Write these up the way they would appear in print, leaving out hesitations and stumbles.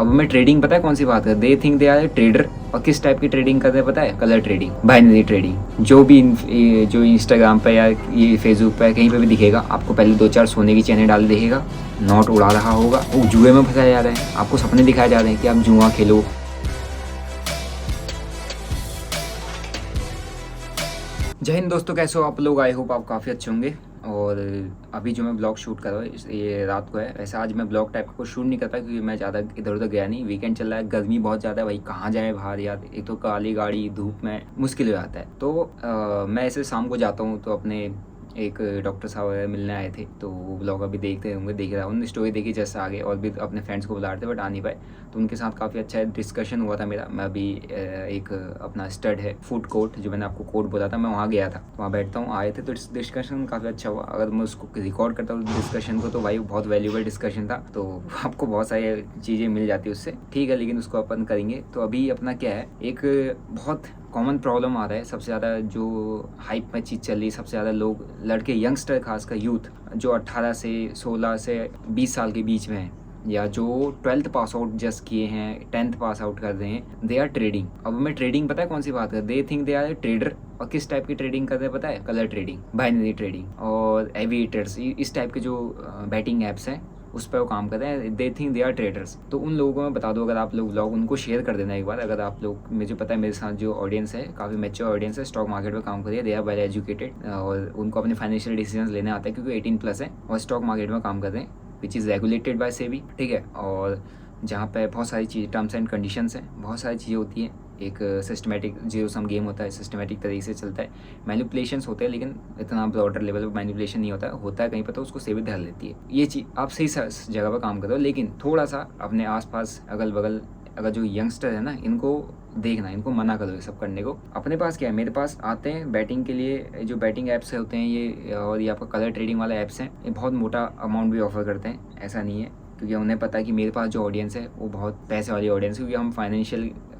अब मैं ट्रेडिंग पता है कौन सी बात कर, they think they are trader. और किस टाइप की ट्रेडिंग करते हैं पता है? Colour trading, binary trading. जो इंस्टाग्राम पे या ये फेसबुक पे कहीं पे भी दिखेगा आपको, पहले 2-4 सोने की चैनें डाल दिखेगा, नोट उड़ा रहा होगा, वो जुए में फंसाया जा रहा है, आपको सपने दिखाए जा रहे हैं कि आप जुआ खेलो। जय हिंद दोस्तों, कैसे हो आप लोग? आई होप आप काफ़ी अच्छे होंगे। और अभी जो मैं ब्लॉग शूट कर रहा हूँ ये रात को है। वैसे आज मैं ब्लॉग टाइप का कुछ शूट नहीं करता क्योंकि मैं ज़्यादा इधर उधर गया नहीं, वीकेंड चल रहा है, गर्मी बहुत ज़्यादा है भाई, कहाँ जाए बाहर यार, एक तो काली गाड़ी धूप में मुश्किल हो जाता है। तो मैं ऐसे शाम को जाता हूँ तो अपने एक डॉक्टर साहब मिलने आए थे, तो वो ब्लॉग अभी देखते होंगे, देख रहा हूँ, स्टोरी देखी जैसे आगे, और भी अपने फ्रेंड्स को बुला रहे थे बट आ नहीं पाए, तो उनके साथ काफ़ी अच्छा डिस्कशन हुआ था मेरा। मैं अभी एक अपना स्टड है फूड कोर्ट, जो मैंने आपको कोर्ट बोला था, मैं वहाँ गया था, वहाँ बैठता हूँ, आए थे, तो डिस्कशन काफ़ी अच्छा हुआ। अगर मैं उसको रिकॉर्ड करता हूँ डिस्कशन को तो भाई बहुत वैल्यूबल डिस्कशन था, तो आपको बहुत सारी चीज़ें मिल जाती उससे, ठीक है, लेकिन उसको अपन करेंगे। तो अभी अपना क्या है, एक बहुत कॉमन प्रॉब्लम आ रहा है, सबसे ज़्यादा जो हाइप में चीज़ चल रही है, सबसे ज़्यादा लोग लड़के, यंगस्टर खासकर यूथ, जो 18 से 16 से 20 साल के बीच में हैं, या जो 12th पास आउट जस्ट किए हैं, 10th पास आउट कर रहे हैं, दे आर ट्रेडिंग। अब मैं ट्रेडिंग पता है कौन सी बात कर, they think they are trader. और किस टाइप की ट्रेडिंग करते हैं पता है? कलर ट्रेडिंग, बाइनरी ट्रेडिंग और एविएटर्स, इस टाइप के जो बैटिंग ऐप्स हैं उस पर वो काम करते हैं, they think they are traders. तो उन लोगों को मैं बता दूँ, अगर आप लोग ब्लॉग उनको शेयर कर देना एक बार। अगर आप लोग, मुझे पता है मेरे साथ जो ऑडियंस है काफ़ी मैच्योर ऑडियंस है, स्टॉक मार्केट में काम करिए, दे आर वेल एजुकेटेड, और उनको अपने फाइनेंशियल डिसीजन लेने आते हैं क्योंकि 18+ है और स्टॉक मार्केट में काम कर रहे हैं, which is regulated by SEBI, ठीक है। और जहाँ पे बहुत सारी चीज़, टर्म्स एंड कंडीशंस हैं, बहुत सारी चीज़ें होती हैं, एक सिस्टमेटिक जीरो सम गेम होता है, सिस्टमेटिक तरीके से चलता है, मैनिपुलेशंस होते हैं, लेकिन इतना ब्रॉडर लेवल पर मैनिपुलेशन नहीं होता है कहीं पर, तो उसको सेबी ध्यान लेती है। ये चीज़ आप सही जगह पर काम करो, लेकिन थोड़ा सा अपने आसपास अगल बगल, अगर जो यंगस्टर है ना, इनको देखना, इनको मना करो ये सब करने को। अपने पास क्या है, मेरे पास आते हैं बैटिंग के लिए, जो बैटिंग ऐप्स होते हैं ये, और ये आपका कलर ट्रेडिंग वाले ऐप्स हैं, ये बहुत मोटा अमाउंट भी ऑफर करते हैं, ऐसा नहीं है, क्योंकि उन्हें पता है कि मेरे पास जो ऑडियंस है वो बहुत पैसे वाली ऑडियंस है, क्योंकि हम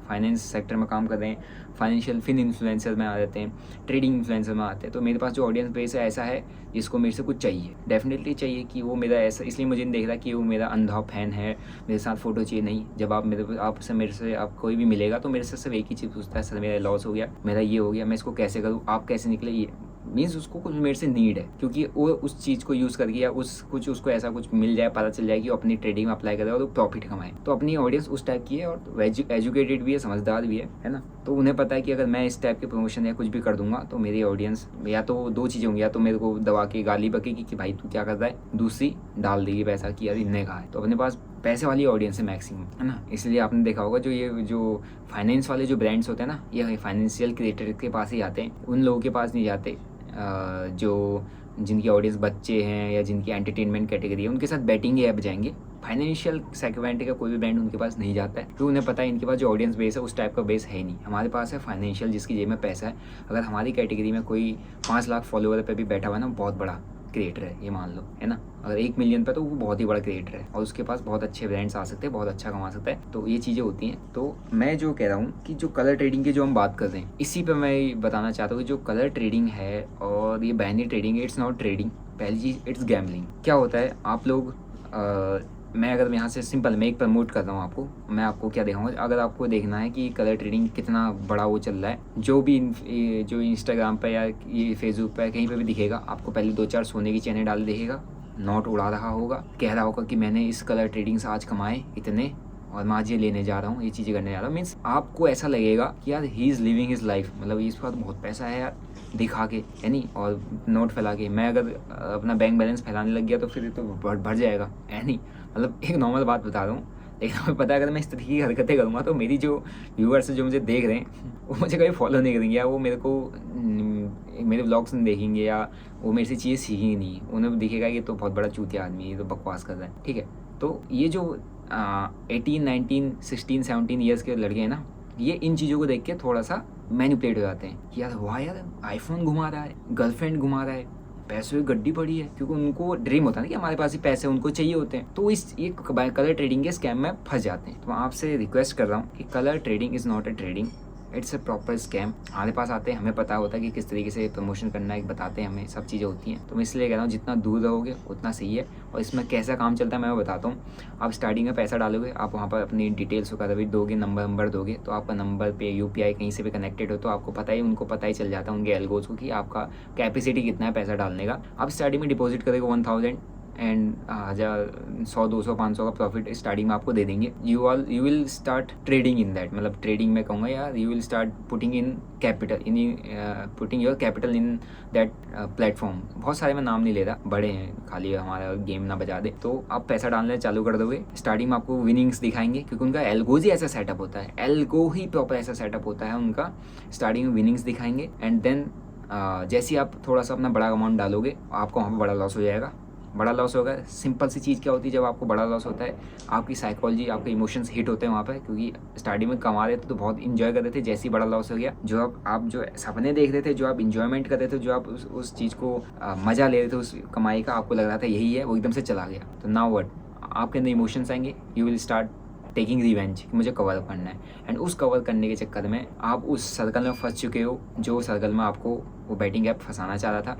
फाइनेंस सेक्टर में काम कर रहे हैं, फाइनेंशियल फिन इन्फ्लुएंसर में आ जाते हैं, ट्रेडिंग इन्फ्लुएंसर में आते हैं। तो मेरे पास जो ऑडियंस बेस है ऐसा है जिसको मेरे से कुछ चाहिए, डेफिनेटली चाहिए कि वो मेरा ऐसा, इसलिए मुझे नहीं देख रहा कि वो मेरा अंधा फैन है, मेरे साथ फ़ोटो चाहिए, नहीं। जब आप मेरे से आप कोई भी मिलेगा तो मेरे से सिर्फ एक ही चीज़ पूछता है, सर मेरा लॉस हो गया, मेरा ये हो गया, मैं इसको कैसे करूँ, आप कैसे निकले, ये मीन्स उसको कुछ मेरे से नीड है, क्योंकि वो उस चीज़ को यूज़ करके या उसको ऐसा कुछ मिल जाए, पता चल जाए कि वो अपनी ट्रेडिंग में अप्लाई करे और वो प्रॉफिट कमाए। तो अपनी ऑडियंस उस टाइप की है और एजुकेटेड भी है, समझदार भी है ना। तो उन्हें पता है कि अगर मैं इस टाइप के प्रमोशन या कुछ भी कर दूंगा तो मेरी ऑडियंस या तो 2 चीज़ें होंगी, या तो मेरे को दबा के गाली बकेगी कि भाई तू क्या कर रहा है, दूसरी डाल देगी पैसा कि यार इनने कहा है। तो अपने पास पैसे वाली ऑडियंस है मैक्सिमम, है ना। इसलिए आपने देखा होगा जो फाइनेंस वाले जो ब्रांड्स होते हैं ना, ये फाइनेंशियल क्रिएटर के पास ही आते हैं, उन लोगों के पास नहीं जाते जो जिनकी ऑडियंस बच्चे हैं या जिनकी एंटरटेनमेंट कैटेगरी है, उनके साथ बैटिंग ऐप जाएंगे। फाइनेंशियल सेगमेंट का कोई भी ब्रांड उनके पास नहीं जाता है, क्योंकि उन्हें पता है इनके पास जो ऑडियंस बेस है उस टाइप का बेस है ही नहीं। हमारे पास है फाइनेंशियल, जिसकी जेब में पैसा है। अगर हमारी कैटेगरी में कोई 5 लाख फॉलोअर पे भी बैठा हुआ है ना, बहुत बड़ा क्रिएटर है, ये मान लो, है ना। अगर 1 मिलियन पे तो वो बहुत ही बड़ा क्रिएटर है और उसके पास बहुत अच्छे ब्रांड्स आ सकते हैं, बहुत अच्छा कमा सकता है। तो ये चीज़ें होती हैं। तो मैं जो कह रहा हूँ कि जो कलर ट्रेडिंग की जो हम बात कर रहे हैं, इसी पे मैं बताना चाहता हूँ कि जो कलर ट्रेडिंग है और ये बाइनरी ट्रेडिंग है, इट्स नॉट ट्रेडिंग। पहली चीज़, इट्स गैम्बलिंग। क्या होता है, आप लोग मैं अगर यहाँ से सिंपल मैं एक प्रमोट कर रहा हूँ आपको, मैं आपको क्या दिखाऊंगा, अगर आपको देखना है कि कलर ट्रेडिंग कितना बड़ा वो चल रहा है, जो इंस्टाग्राम पे या ये फेसबुक पे कहीं पे भी दिखेगा, आपको पहले 2-4 सोने की चैनें डाल दिखेगा, नोट उड़ा रहा होगा, कह रहा होगा कि मैंने इस कलर ट्रेडिंग से आज कमाए इतने और मैं आज ये लेने जा रहा हूँ, ये चीज़ें करने जा रहा हूँ। मीन्स आपको ऐसा लगेगा कि यार he is living his life, मतलब इसके पास बहुत पैसा है यार, दिखा के, है नहीं, और नोट फैला के। मैं अगर अपना बैंक बैलेंस फैलाने लग गया तो फिर तो भर जाएगा, है नहीं। मतलब एक नॉर्मल बात बता रहा हूँ, लेकिन हमें पता है अगर मैं इस तरह की हरकतें करूँगा तो मेरी जो व्यूअर्स है, जो मुझे देख रहे हैं, वो मुझे कभी फॉलो नहीं करेंगे, या वो मेरे व्लॉग्स नहीं देखेंगे, या वो मेरे से चीज़ें सीखेंगे नहीं। उन्हें दिखेगा ये तो बहुत बड़ा चूतिया आदमी है, ये तो बकवास कर रहा है, ठीक है। तो ये जो 18, 19, 16, 17 ईयर्स के लड़के हैं ना, ये इन चीज़ों को देख के थोड़ा सा मैनिपुलेट हो जाते हैं कि यार वाह यार, आईफोन घुमा रहा है, गर्लफ्रेंड घुमा रहा है, पैसों की गड्डी पड़ी है, क्योंकि उनको ड्रीम होता है ना कि हमारे पास ही पैसे उनको चाहिए होते हैं। तो इस ये कलर ट्रेडिंग के स्कैम में फंस जाते हैं। तो मैं आपसे रिक्वेस्ट कर रहा हूँ कि colour trading is not a trading, it's a proper scam. हमारे पास आते हैं, हमें पता होता है कि किस तरीके से प्रमोशन करना है, बताते हैं हमें, सब चीज़ें होती हैं। तो मैं इसलिए कह रहा हूँ जितना दूर रहोगे उतना सही है। और इसमें कैसा काम चलता है मैं बताता हूँ। आप स्टार्टिंग में पैसा डालोगे, आप वहाँ पर अपनी डिटेल्स वगैरह दोगे, नंबर दोगे, तो आपका नंबर पे UPI कहीं से भी कनेक्टेड हो तो आपको पता ही, उनको पता ही चल जाता है उनके एल्गोज को कि आपका कैपेसिटी कितना है पैसा डालने का। आप स्टार्टिंग में डिपॉजिट करेंगे 1000 एंड 1000, 100, 200, 500 का प्रॉफिट स्टार्टिंग में आपको दे देंगे। You will start trading in that, मतलब ट्रेडिंग में कहूँगा यार, you will start putting in capital putting your capital in that platform. बहुत सारे मैं नाम नहीं ले रहा, बड़े हैं, खाली हमारा गेम ना बजा दे। तो आप पैसा डालने चालू कर दोगे, स्टार्टिंग में आपको विनिंग्स दिखाएंगे क्योंकि उनका एल्गोज ही ऐसा सेटअप होता है, एल्गो ही प्रॉपर ऐसा सेटअप होता है उनका। स्टार्टिंग में विनिंग्स दिखाएंगे एंड देन जैसे ही आप थोड़ा सा अपना बड़ा अमाउंट डालोगे आपको वहाँ पर बड़ा लॉस हो जाएगा। बड़ा लॉस होगा, सिंपल सी चीज़ क्या होती है, जब आपको बड़ा लॉस होता है आपकी साइकोलॉजी, आपके इमोशंस हिट होते हैं वहाँ पर, क्योंकि स्टार्टिंग में कमा रहे थे तो बहुत इंजॉय कर रहे थे, जैसे ही बड़ा लॉस हो गया, जो आप जो सपने देख रहे थे, जो आप इंजॉयमेंट कर रहे थे, जो आप उस चीज़ को मज़ा ले रहे थे उस कमाई का, आपको लग रहा था यही है, वो एकदम से चला गया। तो नाउ व्हाट, आपके अंदर इमोशंस आएंगे, you will start taking revenge, मुझे कवर अप करना है। एंड उस कवर करने के चक्कर में आप उस सर्कल में फंस चुके हो, जो सर्कल में आपको वो बैटिंग ऐप फंसाना चाह रहा था,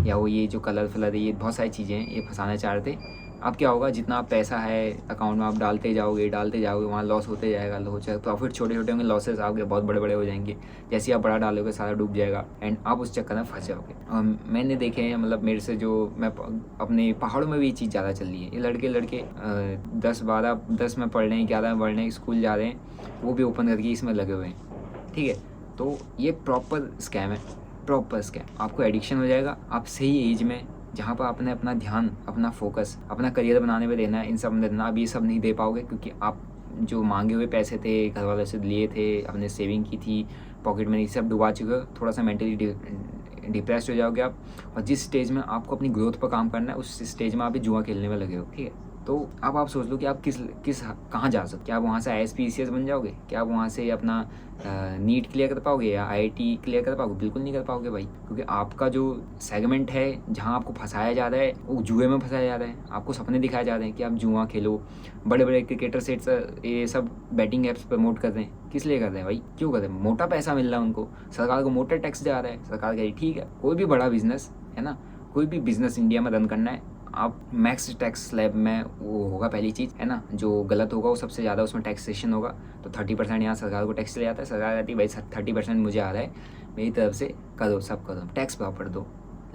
या वो ये जो कलर फलर ये बहुत सारी चीज़ें हैं ये फंसाना चाह रहे थे। अब क्या होगा, जितना आप पैसा है अकाउंट में आप डालते जाओगे वहाँ लॉस होते जाएगा, हो जाएगा, प्रॉफिट छोटे छोटे होंगे, लॉसेस आपके बहुत बड़े बड़े हो जाएंगे। जैसे आप बड़ा डालोगे सारा डूब जाएगा एंड आप उस चक्कर में फंस जाओगे। और मैंने देखे हैं, मतलब मेरे से जो मैं अपने पहाड़ों में भी ये चीज़ ज़्यादा चल रही है। ये लड़के 10 में पढ़ रहे हैं, 11 में पढ़ रहे हैं, स्कूल जा रहे हैं, वो भी ओपन करके इसमें लगे हुए हैं। ठीक है, तो ये प्रॉपर स्कैम है, प्रॉपर स्कैम। आपको एडिक्शन हो जाएगा। आप सही एज में जहाँ पर आपने अपना ध्यान, अपना फोकस, अपना करियर बनाने में देना है, इन सब में देना, आप ये सब नहीं दे पाओगे क्योंकि आप जो मांगे हुए पैसे थे, घर वालों से लिए थे, अपने सेविंग की थी, पॉकेट मनी सब डुबा चुके हो। थोड़ा सा मेंटली डिप्रेस्ड हो जाओगे आप। और जिस स्टेज में आपको अपनी ग्रोथ पर काम करना है उस स्टेज में आप जुआ खेलने में लगे हो। ठीक है, तो अब आप सोच लो कि आप किस कहाँ जा सकते। क्या आप वहाँ से IAS-PCS बन जाओगे? क्या आप वहाँ से अपना नीट क्लियर कर पाओगे या IIT क्लियर कर पाओगे? बिल्कुल नहीं कर पाओगे भाई, क्योंकि आपका जो सेगमेंट है जहाँ आपको फंसाया जा रहा है वो जुए में फंसाया जा रहा है। आपको सपने दिखाए जा रहे हैं कि आप जुआ खेलो। बड़े बड़े क्रिकेटर सेट्स ये सब बैटिंग ऐप्स प्रमोट कर रहे हैं। किस लिए कर रहे हैं भाई? क्यों कर रहे हैं? मोटा पैसा मिल रहा है उनको, सरकार को मोटा टैक्स जा रहा है। सरकार कह रही ठीक है, कोई भी बड़ा बिजनेस है ना, कोई भी बिजनेस इंडिया में रन करना है, आप मैक्स टैक्स स्लैब में वो होगा पहली चीज़, है ना। जो गलत होगा वो सबसे ज़्यादा उसमें टैक्सेशन होगा। तो 30% यहाँ सरकार को टैक्स ले जाता है। सरकार कहती है भाई 30% मुझे आ रहा है, मेरी तरफ से करो, सब करो, टैक्स प्रॉपर दो।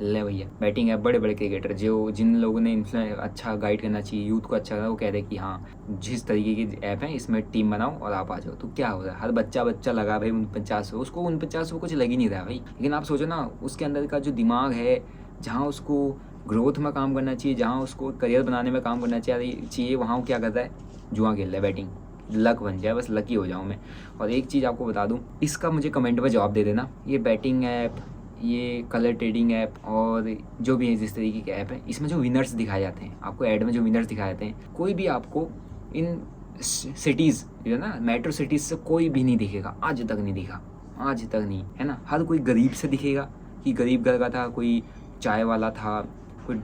ले भैया, बैटिंग है, बड़े बड़े क्रिकेटर जो जिन लोगों ने अच्छा गाइड करना चाहिए यूथ को, अच्छा वो कह रहे कि हाँ जिस तरीके की ऐप है इसमें टीम बनाओ और आप आ जाओ। तो क्या हो रहा है, हर बच्चा लगा भाई 49, उसको 49 को कुछ लग ही नहीं रहा भाई। लेकिन आप सोचो ना, उसके अंदर का जो दिमाग है, जहाँ उसको ग्रोथ में काम करना चाहिए, जहाँ उसको करियर बनाने में काम करना चाहिए, वहाँ वो क्या करता है, जुआ खेल रहा है। बैटिंग लक बन जाए, बस लकी हो जाऊँ मैं। और एक चीज़ आपको बता दूँ, इसका मुझे कमेंट में जवाब दे देना। ये बैटिंग ऐप, ये कलर ट्रेडिंग ऐप और जो भी है जिस तरीके के ऐप है, इसमें जो विनर्स दिखाए जाते हैं, आपको ऐड में जो विनर्स दिखाए जाते हैं, कोई भी आपको इन सिटीज़ जो है ना, मेट्रो सिटीज़ से कोई भी नहीं दिखेगा। आज तक नहीं दिखा, आज तक नहीं, है ना। हर कोई गरीब से दिखेगा कि गरीब घर का था, कोई चाय वाला था, कोई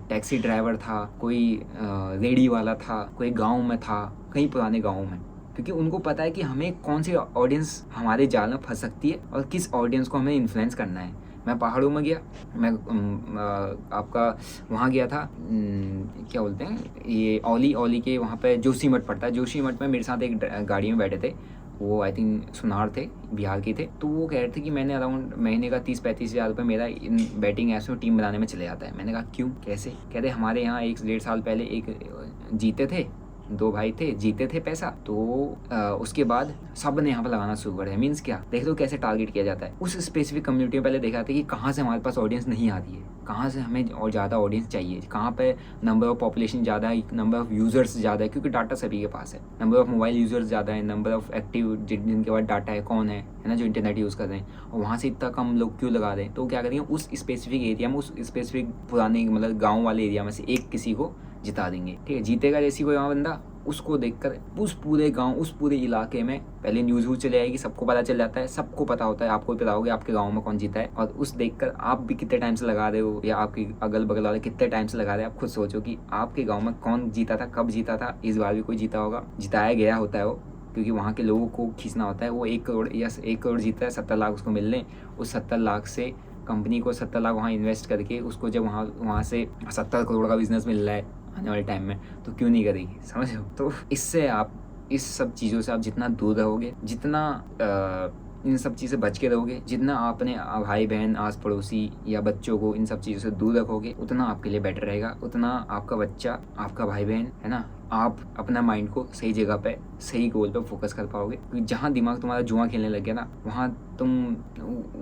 टैक्सी ड्राइवर था, कोई रेडी वाला था, कोई गांव में था, कहीं पुराने गाँव में। क्योंकि उनको पता है कि हमें कौन सी ऑडियंस हमारे जाल में फंस सकती है और किस ऑडियंस को हमें इन्फ्लुएंस करना है। मैं पहाड़ों में गया, मैं आपका वहाँ गया था, क्या बोलते हैं ये, ओली के वहाँ पे जोशीमठ पड़ता है। जोशीमठ में मेरे साथ एक गाड़ी में बैठे थे, वो आई थिंक सुनार थे, बिहार के थे। तो वो कह रहे थे कि मैंने अराउंड महीने का 30-35 हज़ार रुपये मेरा इन बैटिंग ऐप्स में टीम बनाने में चले जाता है। मैंने कहा क्यों, कैसे? कहते हमारे यहाँ 1-1.5 साल पहले एक जीते थे, 2 भाई थे, जीते थे पैसा, तो उसके बाद सब ने यहाँ पर लगाना शुरू कर दिया। मीन्स क्या, देख लो कैसे टारगेट किया जाता है। उस स्पेसिफिक कम्युनिटी में पहले देखा था कि कहाँ से हमारे पास ऑडियंस नहीं आती है, कहाँ से हमें और ज़्यादा ऑडियंस चाहिए, कहाँ पे नंबर ऑफ पॉपुलेशन ज़्यादा है, नंबर ऑफ यूज़र्स ज़्यादा है, क्योंकि डाटा सभी के पास है। नंबर ऑफ मोबाइल यूज़र्स ज़्यादा है, नंबर ऑफ एक्टिव जिनके पास डाटा है, कौन है ना, जो इंटरनेट यूज़ कर रहे हैं, और वहाँ से इतना कम लोग क्यों लगा रहे हैं। तो क्या करेंगे, उस स्पेसिफिक एरिया में, उस स्पेसिफिक पुराने मतलब गाँव वाले एरिया में से एक किसी को जिता देंगे। ठीक है, जीतेगा जैसी कोई वहाँ बंदा, उसको देखकर उस पूरे गांव, उस पूरे इलाके में पहले न्यूज़ चले आएगी, सबको पता चल जाता है, सबको पता होता है, आपको भी पता होगा आपके गांव में कौन जीता है। और उस देखकर आप भी कितने टाइम से लगा रहे हो, या आपके अगल बगल वाले कितने टाइम से लगा रहे हैं, आप खुद सोचो कि आपके गाँव में कौन जीता था, कब जीता था। इस बार भी कोई जीता होगा, जिताया गया होता है वो, क्योंकि वहाँ के लोगों को खींचना होता है। वो 1 करोड़ या 1 करोड़ जीतता है, 70 लाख उसको मिल रहे हैं, उस 70 लाख से कंपनी को 70 लाख वहाँ इन्वेस्ट करके उसको जब वहाँ से 70 करोड़ का बिजनेस मिल रहा है आने वाले टाइम में, तो क्यों नहीं करेगी, समझ लो। तो इससे आप इस सब चीज़ों से आप जितना दूर रहोगे, जितना इन सब चीज़ से बच के रहोगे, जितना आपने भाई बहन, आस पड़ोसी या बच्चों को इन सब चीज़ों से दूर रखोगे, उतना आपके लिए बेटर रहेगा, उतना आपका बच्चा, आपका भाई बहन, है ना, आप अपना माइंड को सही जगह पे, सही गोल पे फोकस कर पाओगे। क्योंकि जहाँ दिमाग तुम्हारा जुआ खेलने लग गया ना, वहाँ तुम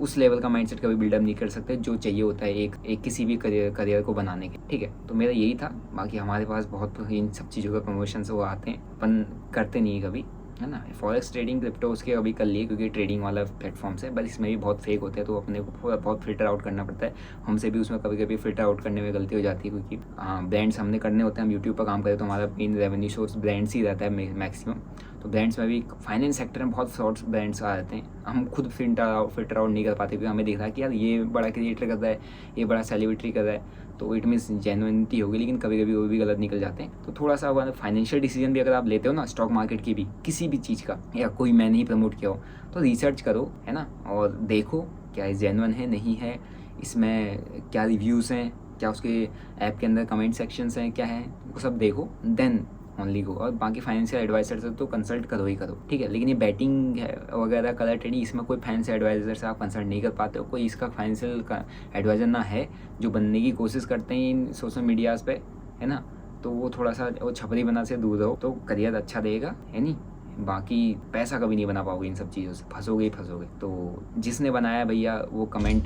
उस लेवल का माइंडसेट कभी बिल्डअप नहीं कर सकते जो चाहिए होता है एक किसी भी करियर को बनाने के। ठीक है, तो मेरा यही था। बाकी हमारे पास बहुत इन सब चीज़ों का प्रमोशन से वो आते हैं, अपन करते नहीं है कभी, है ना। फॉरेक्स ट्रेडिंग, क्रिप्टो उसके अभी कर लिए क्योंकि ट्रेडिंग वाला प्लेटफॉर्म्स है, बट इसमें भी बहुत फेक होते हैं, तो अपने को बहुत फिल्टर आउट करना पड़ता है। हमसे भी उसमें कभी कभी फिल्टर आउट करने में गलती हो जाती है, क्योंकि ब्रांड्स हमने करने होते हैं। हम यूट्यूब पर काम करें तो हमारा मेन रेवेन्यू सोर्स ब्रांड्स ही रहता है मैक्सिमम। तो ब्रांड्स में भी फाइनेंस सेक्टर में बहुत शॉर्ट्स ब्रांड्स आ जाते हैं, हम खुद फिल्टर आउट नहीं कर पाते, क्योंकि हमें दिख रहा है कि यार ये बड़ा क्रिएटर कर रहा है, ये बड़ा सेलिब्रिटी कर रहा है, तो इट मीन्स जेन्युइनिटी होगी। लेकिन कभी कभी वो भी गलत निकल जाते हैं। तो थोड़ा सा फाइनेंशियल डिसीजन भी अगर आप लेते हो ना, स्टॉक मार्केट की भी, किसी भी चीज़ का, या कोई मैंने ही प्रमोट किया हो, तो रिसर्च करो, है ना, और देखो क्या ये जेन्युइन है, नहीं है, इसमें क्या रिव्यूज़ हैं, क्या उसके ऐप के अंदर कमेंट सेक्शंस हैं, क्या है, वो सब देखो, देन ओनली गो। और बाकी फाइनेंशियल एडवाइजर से तो कंसल्ट करो ही करो, ठीक है। लेकिन ये बैटिंग वगैरह, कलर ट्रेडिंग, इसमें कोई फाइनेंशियल एडवाइजर से आप कंसल्ट नहीं कर पाते हो। कोई इसका फाइनेंशियल एडवाइजर ना है, जो बनने की कोशिश करते हैं इन सोशल मीडियाज़ पे, है ना, तो वो थोड़ा सा वो छपरी बना से दूर रहो, तो करियर अच्छा देगा, है नहीं। बाकी पैसा कभी नहीं बना पाओगे इन सब चीज़ों से, फंसोगे ही फंसोगे। तो जिसने बनाया भैया वो कमेंट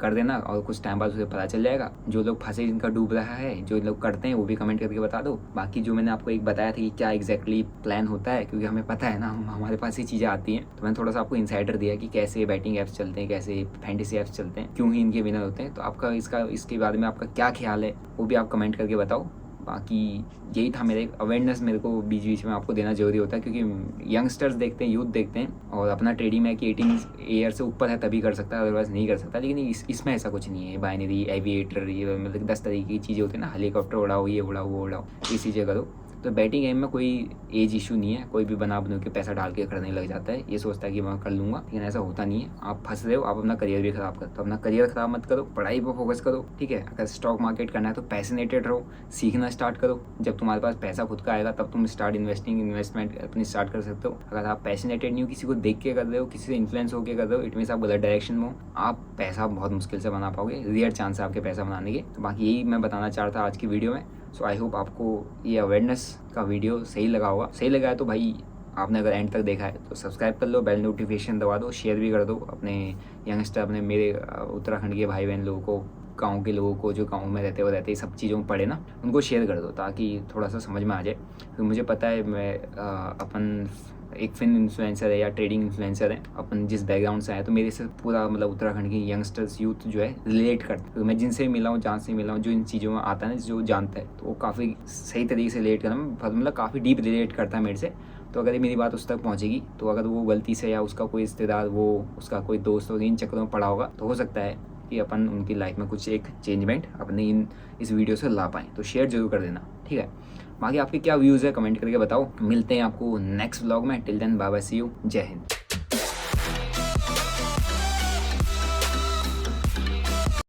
कर देना, और कुछ टाइम बाद उसे पता चल जाएगा। जो लोग फंसे, जिनका डूब रहा है, जो लोग करते हैं, वो भी कमेंट करके बता दो। बाकी जो मैंने आपको एक बताया था कि क्या एग्जैक्टली प्लान होता है, क्योंकि हमें पता है ना, हमारे पास ये चीज़ें आती हैं, तो मैंने थोड़ा सा आपको इंसाइडर दिया कि कैसे बैटिंग ऐप्स चलते हैं, कैसे फैंटेसी ऐप्स चलते हैं, क्यों ही इनके विनर होते हैं। तो आपका इसके बारे में आपका क्या ख्याल है, वो भी आप कमेंट करके बताओ। बाकी यही था मेरे अवेयरनेस, मेरे को बीच बीच में आपको देना जरूरी होता है, क्योंकि यंगस्टर्स देखते हैं, यूथ देखते हैं, और अपना ट्रेडिंग में कि 18 ईयर से ऊपर है तभी कर सकता है, अदरवाइज नहीं कर सकता। लेकिन इसमें ऐसा कुछ नहीं है। बाइनरी, एविएटर, ये मतलब 10 तरीके की चीज़ें होती है ना, हेलीकॉप्टर उड़ाओ, ये उड़ाओ, वो उड़ाओ, ये चीज़ें करो। तो बैटिंग गेम में कोई एज इशू नहीं है, कोई भी बना के पैसा डाल के करने लग जाता है, ये सोचता है कि मैं कर लूँगा, लेकिन ऐसा होता नहीं है। आप फंस रहे हो, आप अपना करियर भी खराब करते हो। अपना करियर खराब मत करो, पढ़ाई पर फोकस करो, ठीक है। अगर स्टॉक मार्केट करना है तो पैशनेटेड रहो, सीखना स्टार्ट करो। जब तुम्हारे पास पैसा खुद का आएगा तब तुम इन्वेस्टमेंट अपनी स्टार्ट कर सकते हो। अगर आप पैशनेटेड नहीं हो, किसी को देख के कर रहे हो, किसी से इन्फ्लुएंस होकर कर रहे हो, इट मीन्स आप गलत डायरेक्शन में हो, आप पैसा बहुत मुश्किल से बना पाओगे, रेयर चांस है आपके पैसा बनाने के। तो बाकी यही मैं बताना चाह रहा था आज की वीडियो में। सो आई होप आपको ये अवेयरनेस का वीडियो सही लगा होगा। सही लगा है तो भाई आपने अगर एंड तक देखा है तो सब्सक्राइब कर लो, बेल नोटिफिकेशन दबा दो, शेयर भी कर दो अपने यंगस्टर, अपने मेरे उत्तराखंड के भाई बहन लोगों को, गांव के लोगों को, जो गांव में रहते हुए रहते सब चीज़ों में पढ़े ना, उनको शेयर कर दो, ताकि थोड़ा सा समझ में आ जाए। क्योंकि मुझे पता है मैं अपन एक फिन इन्फ्लुएंसर है या ट्रेडिंग इन्फ्लुएंसर है, अपन जिस बैकग्राउंड से आए, तो मेरे से पूरा मतलब उत्तराखंड की यंगस्टर्स यूथ जो है रिलेट करते हैं। तो मैं जिनसे मिला हूँ, जहाँ से मिला हूँ, जो इन चीज़ों में आता है ना, जो जानता है, तो वो काफ़ी सही तरीके से रिलेट करना, मतलब काफ़ी डीप रिलेट करता है मेरे से। तो अगर ये मेरी बात उस तक पहुँचेगी, तो अगर वो गलती से या उसका कोई रिश्तेदार, वो उसका कोई दोस्त इन चक्करों में पड़ा होगा, तो हो सकता है कि अपन उनकी लाइफ में कुछ एक चेंजमेंट अपने इस वीडियो से ला पाएँ। तो शेयर जरूर कर देना, ठीक है। बाकी आपके क्या व्यूज़ है कमेंट करके बताओ। मिलते हैं आपको नेक्स्ट व्लॉग में। Till then bye bye, see you, जय हिंद।